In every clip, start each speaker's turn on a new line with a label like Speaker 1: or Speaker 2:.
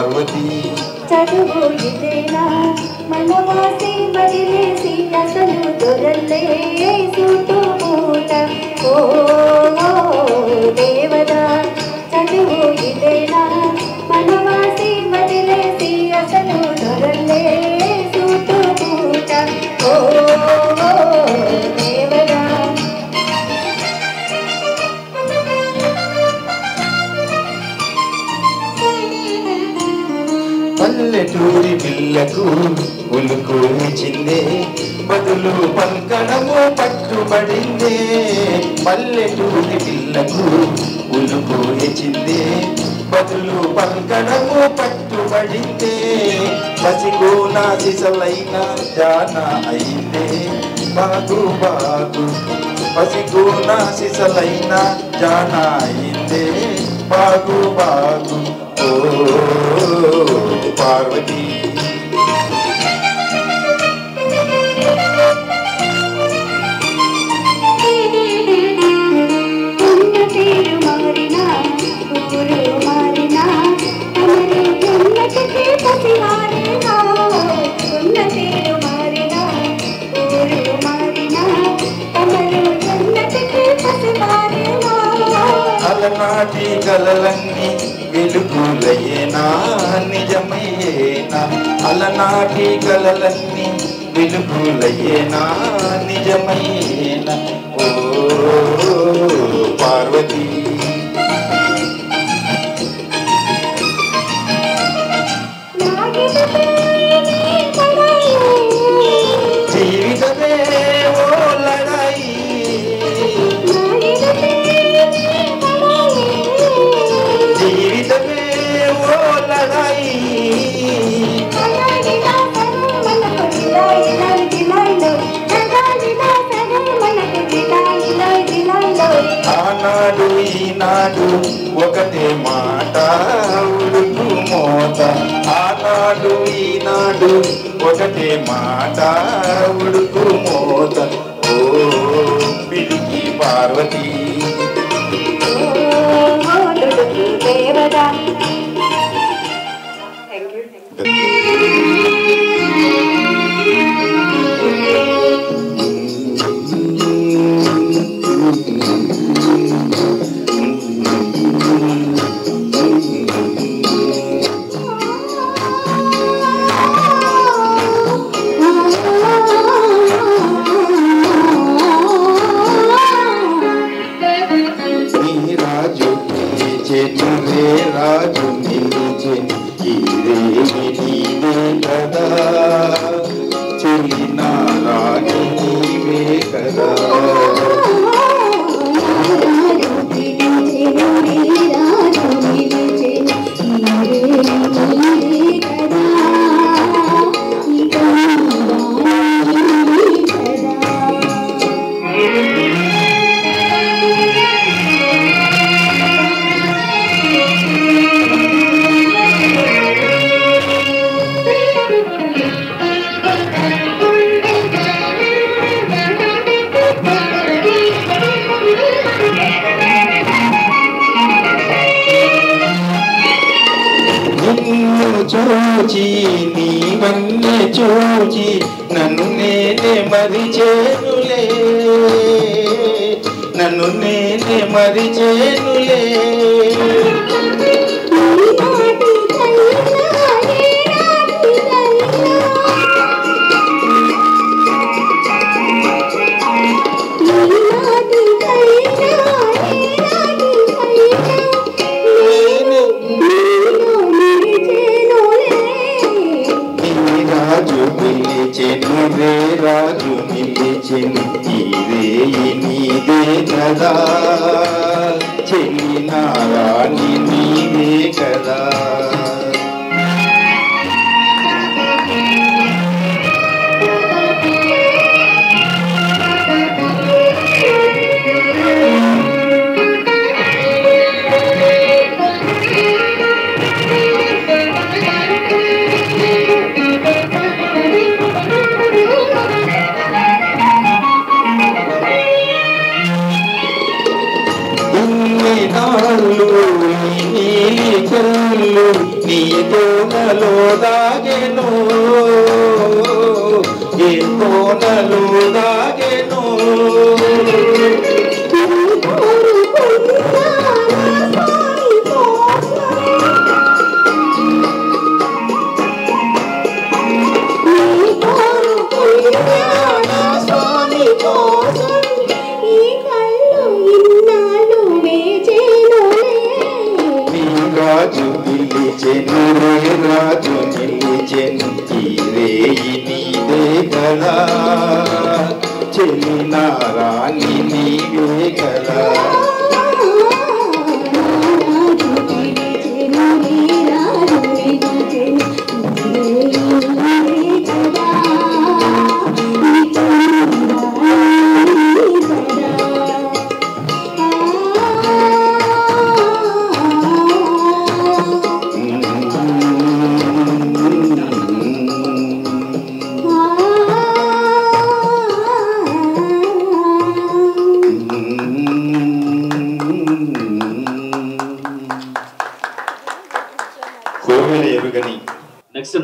Speaker 1: పార్వతి
Speaker 2: చదువు ఇదేనా మనవాసి వదిలేసి అసలు దొరలే సూటు మూట ఓ దేవదా చదువు ఇదేనా మనవాసి వదిలేసి అసలు దొరలే సూటు మూట ఓ దేవదా
Speaker 1: పల్లెటూరి పిల్లకు ఉలుకు ఇచ్చిందే బదులు పల్కడము పట్టుబడిందే పల్లెటూరి పిల్లకు ఉలుకు ఇచ్చిందే బదులు పల్కడము పట్టుబడిందే పసిగోన సిసలైన జాన అయిందే బాగు బాగు పసిగోన సిసలైన జాన అయిందే బాగు బాగు ఓ పార్వతి అలనాటి కలలన్నీ వెలుగులయేనా నిజమయ్యేనా అలనాటి కలలన్నీ వెలుగులయేనా నిజమయ్యేనా ఓ పార్వతి జీవితమే ఓ లడాయి జీవితమే ఓ లడాయి ఆనాడు ఈనాడు ఒకటే మాట ఉడుకు మోత ఆనాడు ఈనాడు ఒకటే మాట ఉడుకు మోత ఓ పిలికి పార్వతి
Speaker 2: దేవదా
Speaker 1: రాజు నిలిచే నీవే కదా చెలినా రాణి నీవే కదా చూచి నీవన్నే చూచి నన్ను నేనే మరిచేనులే నన్ను నేనే మరిచేనులే రాజు నిలిచెను ఇదే నీదే కదా చెలినా రాణి నీదే కదా ఇన్ని నాళ్ళు నీలి కళ్ళు నీ కోనలో దాగెను ఏ కోనలో దాగెను రాజు నిలిచెను ఈ రేయి నీదే కదా చెలి నా రాణి నీవే కదా
Speaker 3: నెక్స్ట్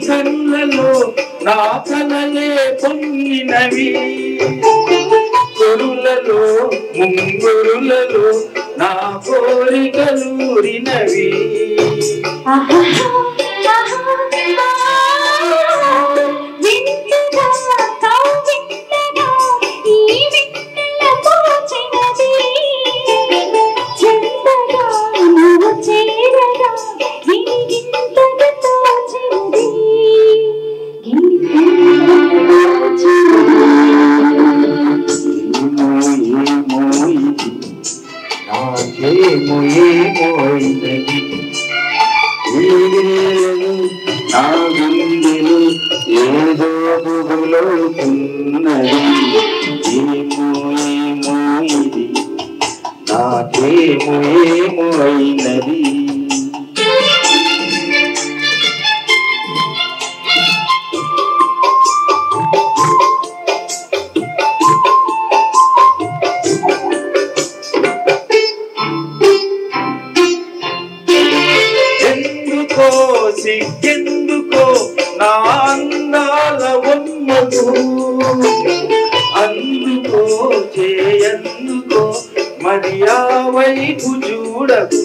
Speaker 1: కళ్ళలో నా కలలే పొంగినవి కొరులలో ముంగురులలో నా కోరికలూరినవి సిగ్గెందుకో నా అందాల బొమ్మకు అందుకో చేయందుకో మరి ఆ వైపు చూడకు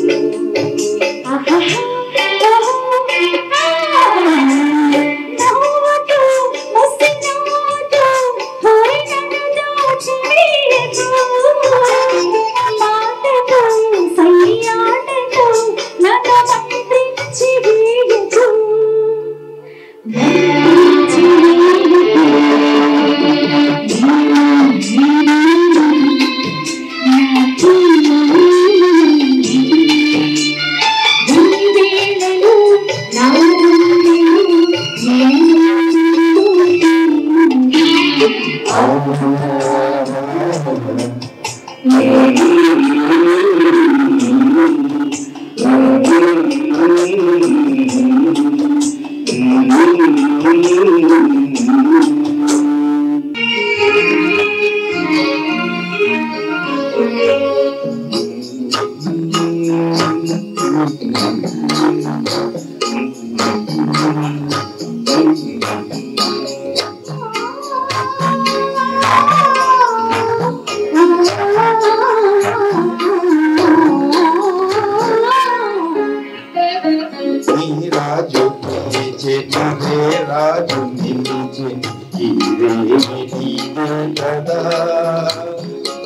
Speaker 1: కదా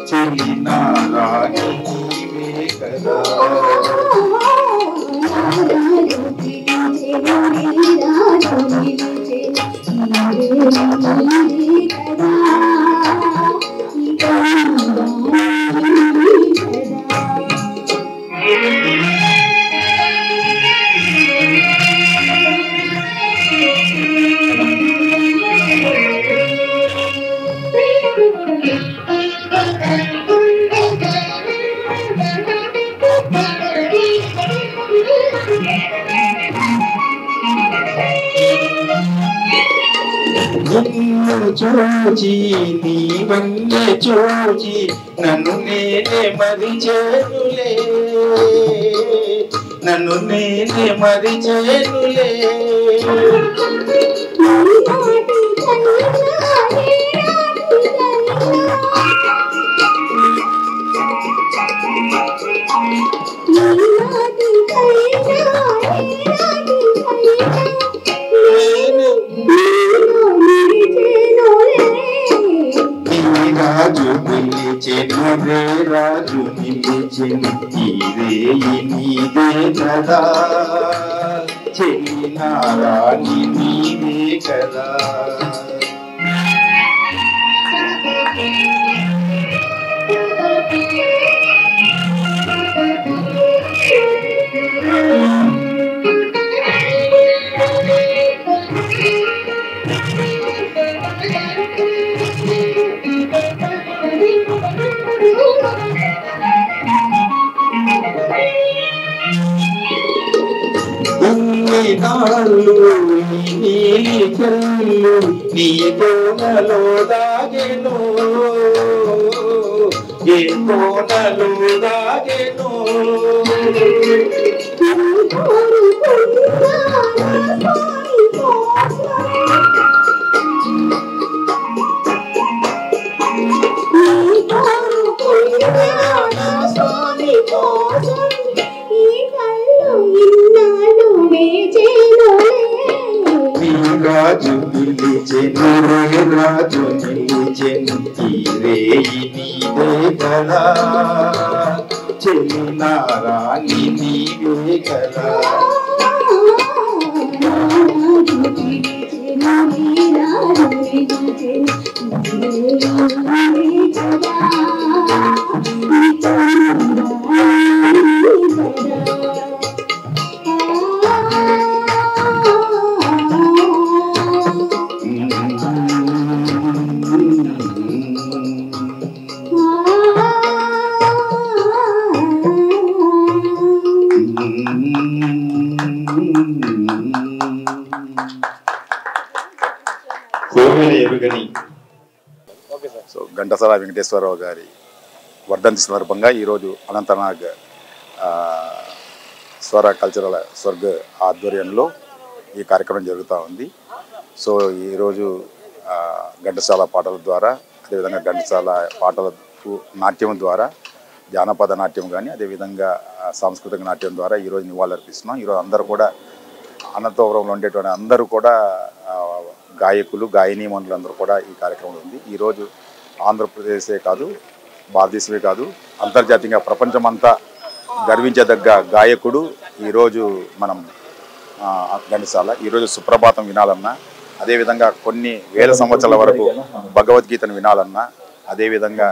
Speaker 1: చెలి నా రాణి నీవే కదా నిన్ను చూచి నీ వన్నె చూచి నన్ను నేనే మరిచేనులే నన్ను నేనే మరిచేనులే రాజు నిలిచెను రే రాజు నిలిచెను ఇదే నీదే కదా చెలి నా రాణి నీవే కదా నాళ్ళు నీలి కళ్ళు నీ కోనలో దాగెను ఏ కోనలో దాగెను రాజు నిలిచెను రే రాజు నిలిచెను ఇదే నీదే కదా చెలి నా రాణి నీవే కదా సో ఘంటసాల వెంకటేశ్వరరావు గారి వర్ధంతి సందర్భంగా ఈరోజు అనంతనాగ్ స్వర కల్చరల్ స్వర్గ్ ఆధ్వర్యంలో ఈ కార్యక్రమం జరుగుతూ ఉంది. సో ఈరోజు ఘంటసాల పాటల ద్వారా, అదేవిధంగా ఘంటసాల పాటల నాట్యం ద్వారా, జానపద నాట్యం కానీ అదేవిధంగా సాంస్కృతిక నాట్యం ద్వారా ఈరోజు నివాళులర్పిస్తున్నాం. ఈరోజు అందరూ కూడా అనంతపురంలో ఉండేటువంటి అందరూ కూడా గాయకులు, గాయనీమణులు అందరూ కూడా ఈ కార్యక్రమంలో ఉంది. ఈరోజు ఆంధ్రప్రదేశే కాదు, భారతదేశమే కాదు, అంతర్జాతీయంగా ప్రపంచమంతా గర్వించదగ్గ గాయకుడు ఈరోజు మనం ఘంటసాల. ఈరోజు సుప్రభాతం వినాలన్నా, అదేవిధంగా కొన్ని వేల సంవత్సరాల వరకు భగవద్గీతను వినాలన్నా, అదేవిధంగా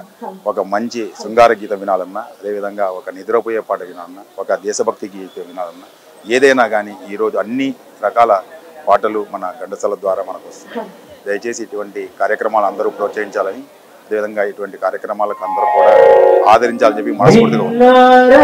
Speaker 1: ఒక మంచి శృంగార గీతం వినాలన్నా, అదేవిధంగా ఒక నిద్రపోయే పాట వినాలన్నా, ఒక దేశభక్తి గీతం వినాలన్నా, ఏదైనా కానీ ఈరోజు అన్ని రకాల పాటలు మన ఘంటసాల ద్వారా మనకు వస్తున్నాయి. దయచేసి ఇటువంటి కార్యక్రమాలు అందరూ ప్రోత్సహించాలని, అదేవిధంగా ఇటువంటి కార్యక్రమాలకు అందరూ కూడా ఆదరించాలని చెప్పి మనస్ఫూర్తిగా